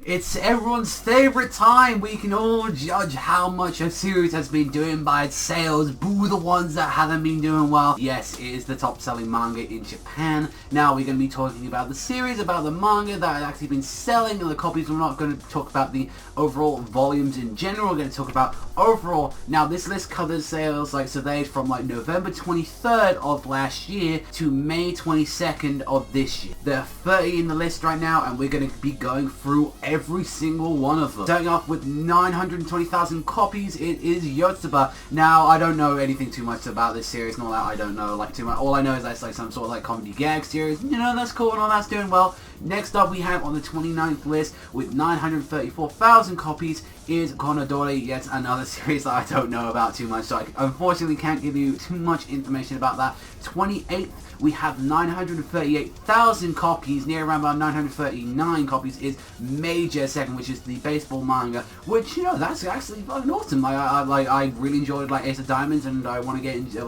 It's everyone's favorite time. We can all judge how much a series has been doing by its sales. Boo the ones that haven't been doing well. Yes, it is the top selling manga in Japan. Now we're going to be talking about the series, about the manga that has actually been selling and the copies. We're not going to talk about the overall volumes in general. We're going to talk about overall. Now this list covers sales so they from November 23rd of last year to May 22nd of this year. There are 30 in the list right now, and we're going to be going through every single one of them. Starting off with 920,000 copies, it is Yotsuba. Now, I don't know anything too much about this series and all that. I don't know too much. All I know is that it's some sort of comedy gag series. That's cool and all that's doing well. Next up, we have on the 29th list with 934,000 copies is Konodori, yet another series that I don't know about too much, so I unfortunately can't give you too much information about that. 28th, we have 938,000 copies, near around about 939 copies is Major Second, which is the baseball manga, which, that's actually fucking awesome. I really enjoyed Ace of Diamonds, and I want to get into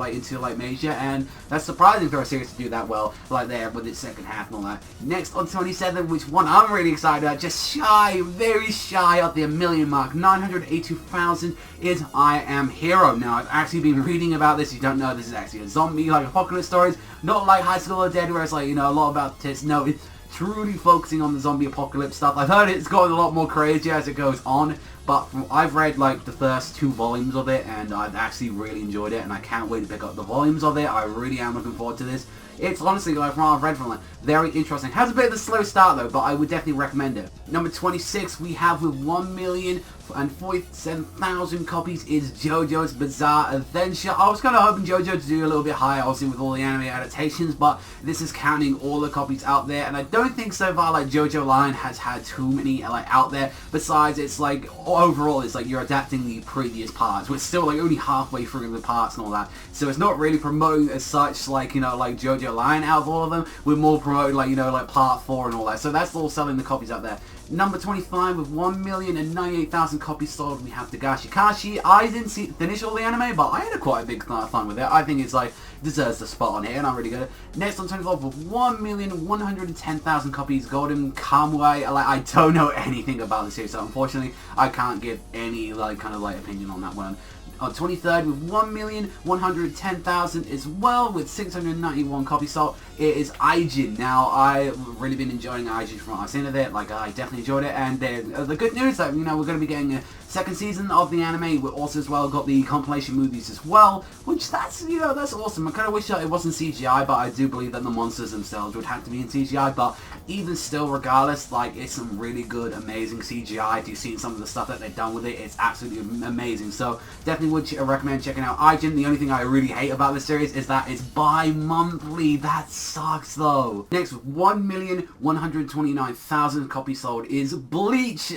Major, and that's surprising for a series to do that well, there with its second half and all that. Next on 27, which one I'm really excited about, just very shy of the 1 million mark, 982,000 is I Am Hero. Now, I've actually been reading about this. You don't know, this is actually a zombie, apocalypse stories, not like High School of the Dead, where it's a lot about this. No, it's truly focusing on the zombie apocalypse stuff. I've heard it's gotten a lot more crazy as it goes on, but I've read the first 2 volumes of it, and I've actually really enjoyed it, and I can't wait to pick up the volumes of it. I really am looking forward to this. It's honestly, from what I've read from it, very interesting. Has a bit of a slow start though, but I would definitely recommend it. Number 26, we have with 1,047,000 copies is JoJo's Bizarre Adventure. I was kind of hoping JoJo to do a little bit higher, obviously with all the anime adaptations, but this is counting all the copies out there, and I don't think so far JoJo line has had too many out there. Besides, it's overall, it's you're adapting the previous parts. We're still only halfway through the parts and all that, so it's not really promoting as such JoJo line out of all of them. We're more promoting part 4 and all that, so that's all selling the copies out there. Number 25 with 1,098,000 copies sold, we have Dagashi Kashi. I didn't finish all the anime, but I had quite a big fun with it. I think it's deserves the spot on here, and I'm really good. Next on 24 with 1,110,000 copies, Golden Kamuai. I don't know anything about the series, so unfortunately I can't give any opinion on that one. On 23rd with 1,110,000 as well, with 691 copies sold, it is Aijin. Now, I've really been enjoying Aijin from what I've seen of it. I definitely enjoyed it, and the good news that we're going to be getting a second season of the anime. We also as well got the compilation movies as well, which that's awesome. I kind of wish that it wasn't CGI, but I do believe that the monsters themselves would have to be in CGI. But even still, regardless, it's some really good, amazing CGI. If you've seen some of the stuff that they've done with it, it's absolutely amazing. So definitely would recommend checking out Aijin. The only thing I really hate about this series is that it's bi-monthly. That sucks though. Next, 1,129,000 copies sold is Bleach,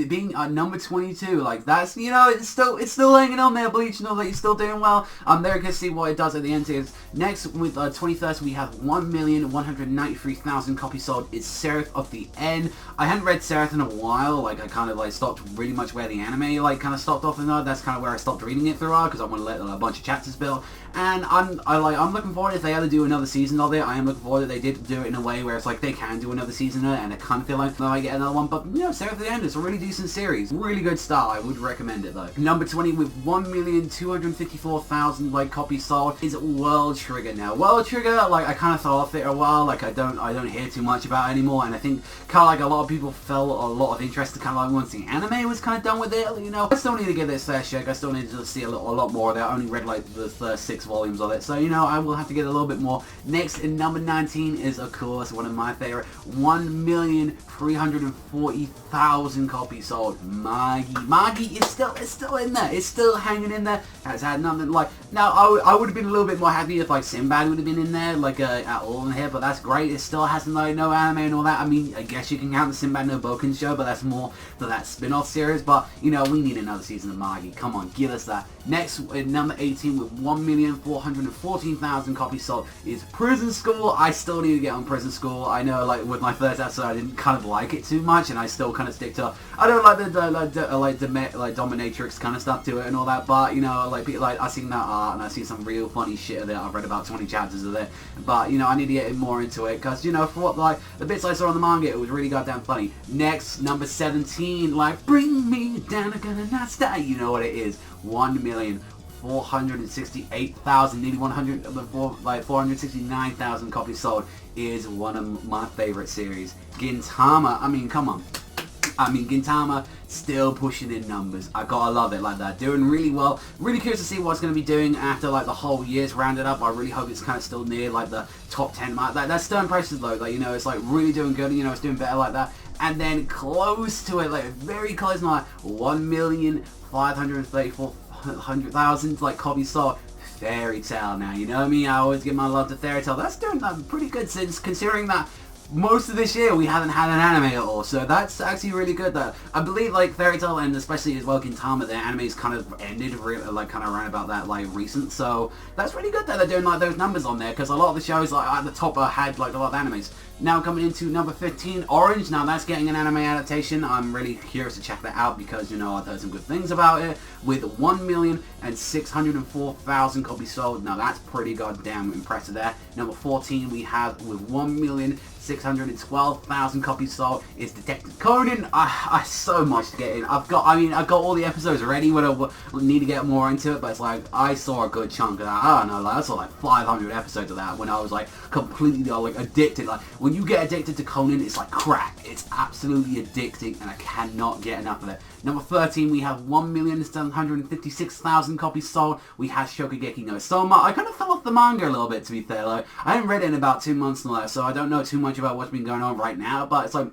being number 22. That's it's still hanging on there. Bleach, that you're still doing well. I'm very good to see what it does at the end. Is next with 21st we have 1,193,000 copies sold is Seraph of the End. I hadn't read Seraph in a while. I kind of stopped really much where the anime kind of stopped off, and that's kind of where I stopped reading it through because I want to let a bunch of chapters build. And I'm looking forward if they ever do another season of it. I am looking forward that they did do it in a way where it's they can do another season of it, and I kind of feel like they might get another one. But Seraph of the End is a really decent series, really good start. I would recommend it though. Number 20 with 1,254,000 copies sold is World Trigger. Now World Trigger, I kind of fell off it a while. I don't hear too much about it anymore, and I think kind of a lot of people felt a lot of interest to once the anime was kind of done with it. I still need to give it a fair shake. I still need to see a lot more of it. I only read the first 6 volumes of it, so I will have to get a little bit more. Next in number 19 is of course one of my favorite, 1,340,000 copies sold, Magi is still in there. It's still hanging in there. Has had nothing now. I would have been a little bit more happy if Sinbad would have been in there at all in here, but that's great. It still has no anime and all that. I mean, I guess you can count the Sinbad no Bouken show, but that's more for that spin-off series. But we need another season of Magi. Come on, give us that. Next, at number 18 with 1,414,000 copies sold is Prison School. I still need to get on Prison School. I know, like, with my first episode, I didn't kind of like it too much, and I still kind of stick to, I don't like the dominatrix kind of stuff to it and all that, but, you know, like, I've seen that art, and I've seen some real funny shit of it. I've read about 20 chapters of it, but, you know, I need to get more into it, because, you know, for what, like, the bits I saw in the manga, it was really goddamn funny. Next, number 17, like, bring me down, I'm gonna not stay, you know what it is, 1,468,000, nearly 469,000 copies sold, is one of my favorite series. Gintama, I mean, come on. I mean, Gintama still pushing in numbers. I gotta love it like that. Doing really well. Really curious to see what it's going to be doing after, like, the whole year's rounded up. I really hope it's kind of still near, like, the top 10 mark. Like, that's still impressive, though. Like, you know, it's, like, really doing good. You know, it's doing better like that. And then close to it, like, very close, like, 1,534,000, like, copies sold. Fairy Tail now, you know me, I always give my love to Fairy Tail. That's doing pretty good, since considering that most of this year we haven't had an anime at all, so that's actually really good though. I believe, like, Fairy Tail and especially as well Gintama, their anime's kind of ended like kind of around about that, like, recent, so that's really good that they're doing, like, those numbers on there, because a lot of the shows, like, at the top had, like, a lot of animes. Now coming into number 15, Orange. Now that's getting an anime adaptation. I'm really curious to check that out, because, you know, I've heard some good things about it, with 1,604,000 copies sold. Now that's pretty goddamn impressive there. Number 14 we have, with 1,612,000 copies sold, is Detective Conan. I so much to get in. I've got all the episodes ready, when I need to get more into it, but it's like, I saw a good chunk of that. I don't know, like, I saw like 500 episodes of that when I was, like, completely, like, addicted. Like, when you get addicted to Conan, it's like crack. It's absolutely addicting, and I cannot get enough of it. Number 13, we have 1,756,000 copies sold. We have Shokugeki no Soma. I kind of fell off the manga a little bit, to be fair. Like, I haven't read it in about 2 months now, so I don't know too much about what's been going on right now, but it's like,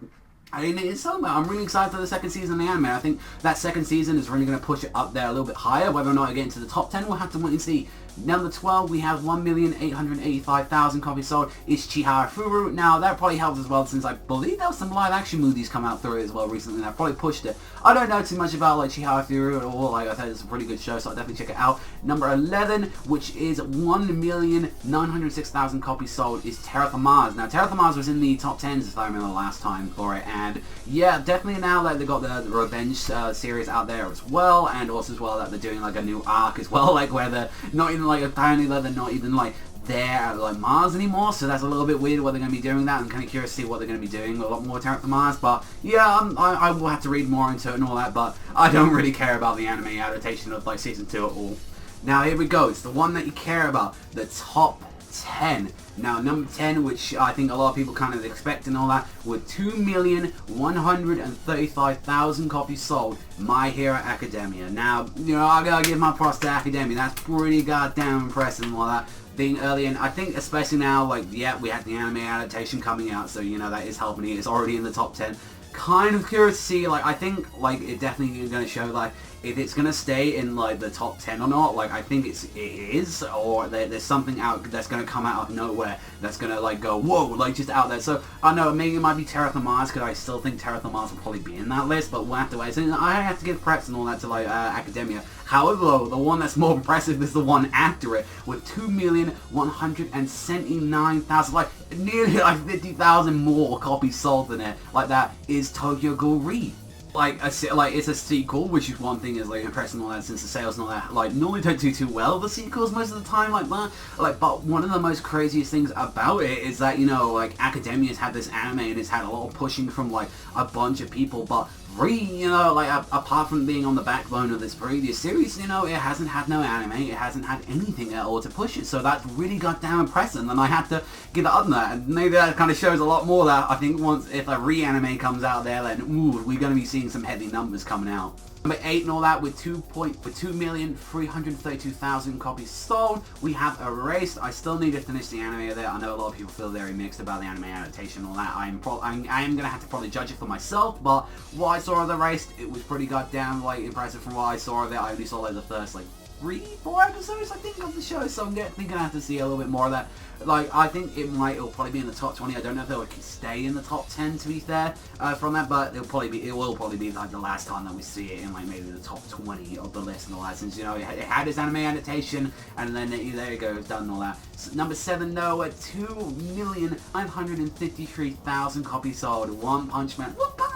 it's Soma. I'm really excited for the second season of the anime. I think that second season is really going to push it up there a little bit higher. Whether or not it gets into the top 10, we'll have to wait and see. Number 12, we have 1,885,000 copies sold, is Chihara Furu. Now, that probably helps as well, since I believe there was some live-action movies come out through it as well recently, and that probably pushed it. I don't know too much about, like, Chihara Furu at all. Like I said, it's a pretty good show, so I'll definitely check it out. Number 11, which is 1,906,000 copies sold, is Terra for Mars. Now, Terra for Mars was in the top 10s, if I remember last time for it, and yeah, definitely now, like, they've got the Revenge series out there as well, and also as well that they're doing, like, a new arc as well, like, where they're not even, like, apparently they're not even, like, there at, like, Mars anymore, so that's a little bit weird what they're going to be doing that. I'm kind of curious to see what they're going to be doing, a lot more Terra for Mars, but yeah, I will have to read more into it and all that, but I don't really care about the anime adaptation of, like, season 2 at all. Now here we go, it's the one that you care about, the top 10. Now, number 10, which I think a lot of people kind of expect and all that, with 2,135,000 copies sold, My Hero Academia. Now, you know, I gotta give my props to Academia. That's pretty goddamn impressive and all that. Being early, and I think especially now, like, yeah, we had the anime adaptation coming out, so, you know, that is helping it. It's already in the top 10. Kind of curious to see, like, I think, like, it definitely is going to show, like, if it's going to stay in, like, the top 10 or not. Like, I think it is, or there's something out that's going to come out of nowhere that's going to, like, go, whoa, like, just out there. So, I know, maybe it might be Terra for Mars, because I still think Terra for Mars will probably be in that list, but we'll have to wait. So, I have to give preps and all that to, like, Academia. However, though, the one that's more impressive is the one after it, with 2,179,000, like, nearly, like, 50,000 more copies sold than it. Like, that is Tokyo Ghoul Re. Like, it's a sequel, which is one thing is, like, impressive and all that, since the sales and all that, like, normally don't do too well, the sequels, most of the time, like that. Like, but one of the most craziest things about it is that, you know, like, Academia's had this anime, and it's had a lot of pushing from, like, a bunch of people, but you know, like, apart from being on the backbone of this previous series, you know, it hasn't had no anime, it hasn't had anything at all to push it, so that's really goddamn impressive, and I had to give it up on that, and maybe that kind of shows a lot more that I think if a re-anime comes out there, then, ooh, we're going to be seeing some heavy numbers coming out. Number 8 and all that, with 2,332,000 copies sold, we have Erased. I still need to finish the anime of it. I know a lot of people feel very mixed about the anime adaptation and all that. I am going to have to probably judge it for myself, but what I saw of Erased, it was pretty goddamn, like, impressive from what I saw of it. I only saw, like, the first, like, 4 episodes, I think, of the show, so I'm gonna have to see a little bit more of that. Like, I think it'll probably be in the top 20. I don't know if it'll stay in the top 10, to be fair, from that, but it will probably be like the last time that we see it in like maybe the top 20 of the list and all that, since, you know, it had its anime adaptation, and then there you go, it's done and all that. So, number 7, though, at 2,953,000 copies sold, One Punch Man. One Punch!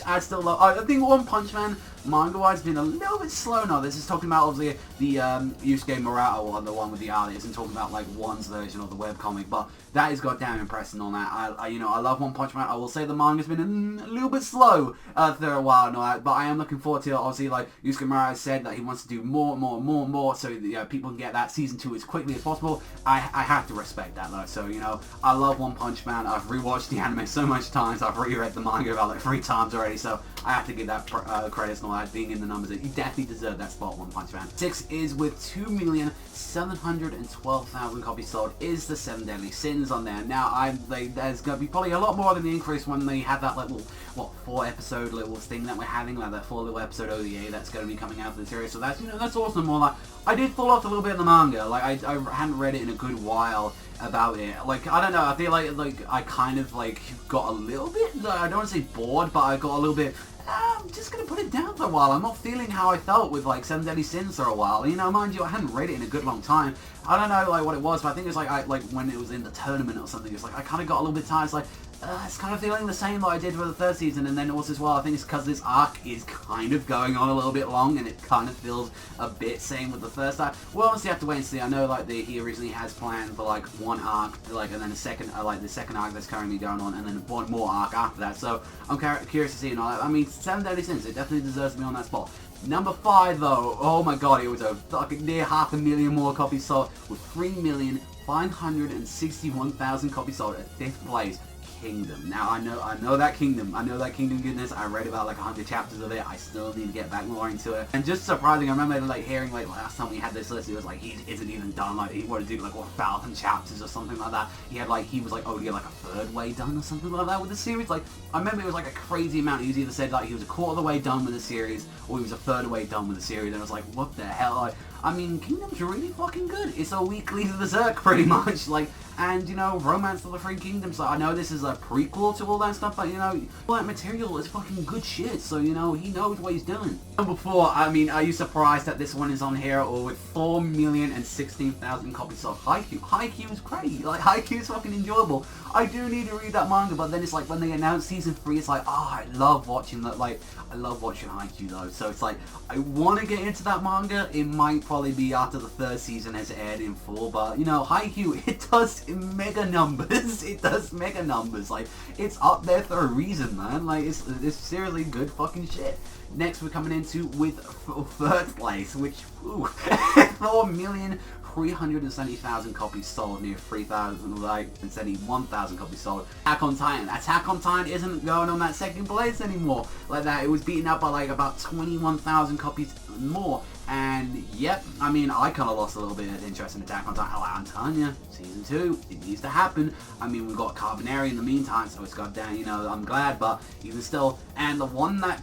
I still love. I think One Punch Man manga-wise has been a little bit slow now. This is talking about obviously the Yusuke Murata one, the one with the alias, and talking about like One's version of the webcomic. But that is goddamn impressive on that. I love One Punch Man. I will say the manga's been a little bit slow for a while and all that, but I am looking forward to it. Obviously, like Yusuke Murata said that he wants to do more, so people can get that season 2 as quickly as possible. I have to respect that though. So I love One Punch Man. I've rewatched the anime so much times. I've reread the manga about like 3 times already. So I have to give that credits and all that being in the numbers. You definitely deserve that spot, One Punch Man. 6 is with 2,712,000 copies sold. Is the 7 Deadly Sins on there? Now there's gonna be probably a lot more than the increase when they have that like little 4 episode little thing that we're having, like that 4 little episode OVA that's gonna be coming out for the series. So that's that's awesome. More like I did fall off a little bit in the manga. Like I hadn't read it in a good while about it. Like I don't know. I feel like I kind of like got a little bit. I don't want to say bored, but I got a little bit. I'm just gonna put it down for a while. I'm not feeling how I felt with like 7 Deadly Sins for a while. Mind you, I hadn't read it in a good long time. I don't know like what it was, but I think it was like when it was in the tournament or something. It's like I kind of got a little bit tired. It's like it's kind of feeling the same that I did for the 3rd season, and then also as well, I think it's because this arc is kind of going on a little bit long, and it kind of feels a bit same with the first arc. We'll obviously have to wait and see. I know like he originally has planned for like 1 arc, like, and then the second the second arc that's currently going on, and then 1 more arc after that. So I'm curious to see and all that. I mean, 7 Deadly Sins, it definitely deserves to be on that spot. Number 5 though, oh my god, it was a fucking near 500,000 more copies sold with 3,561,000 copies sold at 5th place. Kingdom. Now I know that Kingdom goodness. I read about like 100 chapters of it. I still need to get back more into it. And just surprising, I remember like hearing like last time we had this list, it was like he isn't even done. Like he wanted to do like 1,000 chapters or something like that. He was like like a 3rd way done or something like that with the series. Like I remember it was like a crazy amount. He was either said like he was a 1/4 of the way done with the series, or he was a 1/3 of the way done with the series. And I was like, what the hell? Like, I mean, Kingdom's really fucking good. It's a weekly Berserk, pretty much. Like, and, Romance of the Three Kingdoms. So I know this is a prequel to all that stuff, but, all that material is fucking good shit. So, he knows what he's doing. Number 4, I mean, are you surprised that this one is on here, or with 4,016,000 copies sold? Haikyu. Haikyu is great. Like, Haikyu is fucking enjoyable. I do need to read that manga, but then it's like, when they announce season 3, it's like, I love watching that, like, I love watching Haikyu, though. So it's like, I want to get into that manga. It might probably be after the 3rd season has aired in full, but, Haikyu, it does mega numbers. It does mega numbers. Like, it's up there for a reason, man. Like, it's seriously good fucking shit. Next, we're coming into with 3rd place, which, 4,370,000 copies sold, near 3,071,000 copies sold. Attack on Titan. Attack on Titan isn't going on that 2nd place anymore. Like that, it was beaten up by like about 21,000 copies more. And yep, I mean, I kind of lost a little bit of interest in Attack on Titan. I'm telling you, season 2, it needs to happen. I mean, we've got Kabaneri in the meantime, so it's goddamn, I'm glad, but even still. And the one that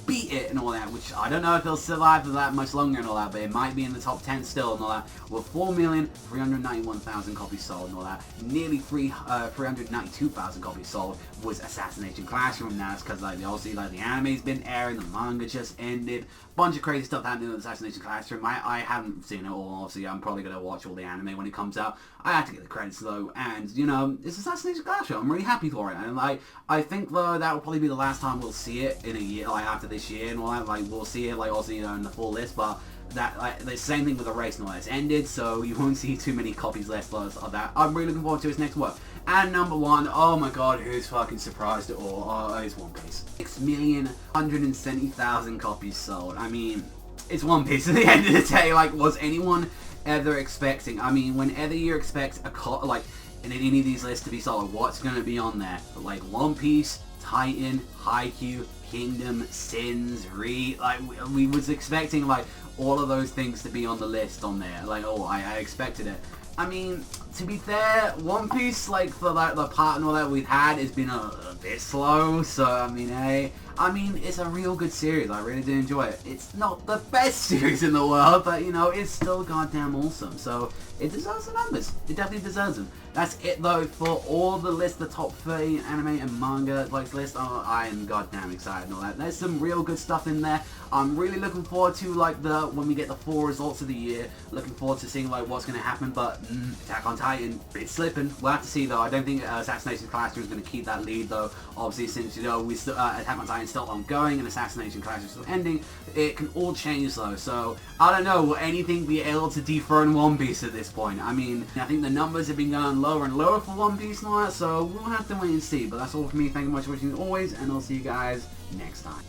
beat it and all that, which I don't know if it'll survive for that much longer and all that, but it might be in the top 10 still and all that, with 4,391,000 copies sold and all that. Nearly 392,000 copies sold was Assassination Classroom. Now it's because obviously the anime's been airing, the manga just ended. Bunch of crazy stuff happening with Assassination Classroom. I haven't seen it all, obviously. I'm probably going to watch all the anime when it comes out. I have to get the credits, though, and, it's Assassination Classroom. I'm really happy for it, and, I think, though, that will probably be the last time we'll see it in a year, after this year and all that. We'll see it, obviously, in the full list, but that, the same thing with the race and all that. It's ended, so you won't see too many copies left of that. I'm really looking forward to its next work. And number 1, oh my god, who's fucking surprised at all? Oh, it's One Piece. 6,170,000 copies sold. I mean, it's One Piece at the end of the day. Like, was anyone ever expecting? I mean, whenever you expect in any of these lists to be sold, what's going to be on there? Like, One Piece, Titan, Haikyu, Kingdom, Sins, we was expecting, all of those things to be on the list on there. I expected it. I mean, to be fair, One Piece, for the part and all that we've had has been a bit slow, so, I mean, hey, I mean, it's a real good series. I really do enjoy it. It's not the best series in the world, but, you know, it's still goddamn awesome. So, it deserves the numbers. It definitely deserves them. That's it, though, for all the list, the top 30 anime and manga list. Oh, I am goddamn excited and all that. There's some real good stuff in there. I'm really looking forward to, like, when we get the 4 results of the year. Looking forward to seeing, like, what's going to happen. But, Attack on Titan, it's slipping. We'll have to see, though. I don't think Assassination Classroom is going to keep that lead, though. Obviously, since, you know, we still, Attack on Titan is still ongoing and Assassination Classroom is still ending, it can all change, though. So, I don't know. Will anything be able to dethrone One Piece at this point? I mean, I think the numbers have been going lower and lower for One Piece and all that, so we'll have to wait and see. But that's all for me. Thank you much for watching as always, and I'll see you guys next time.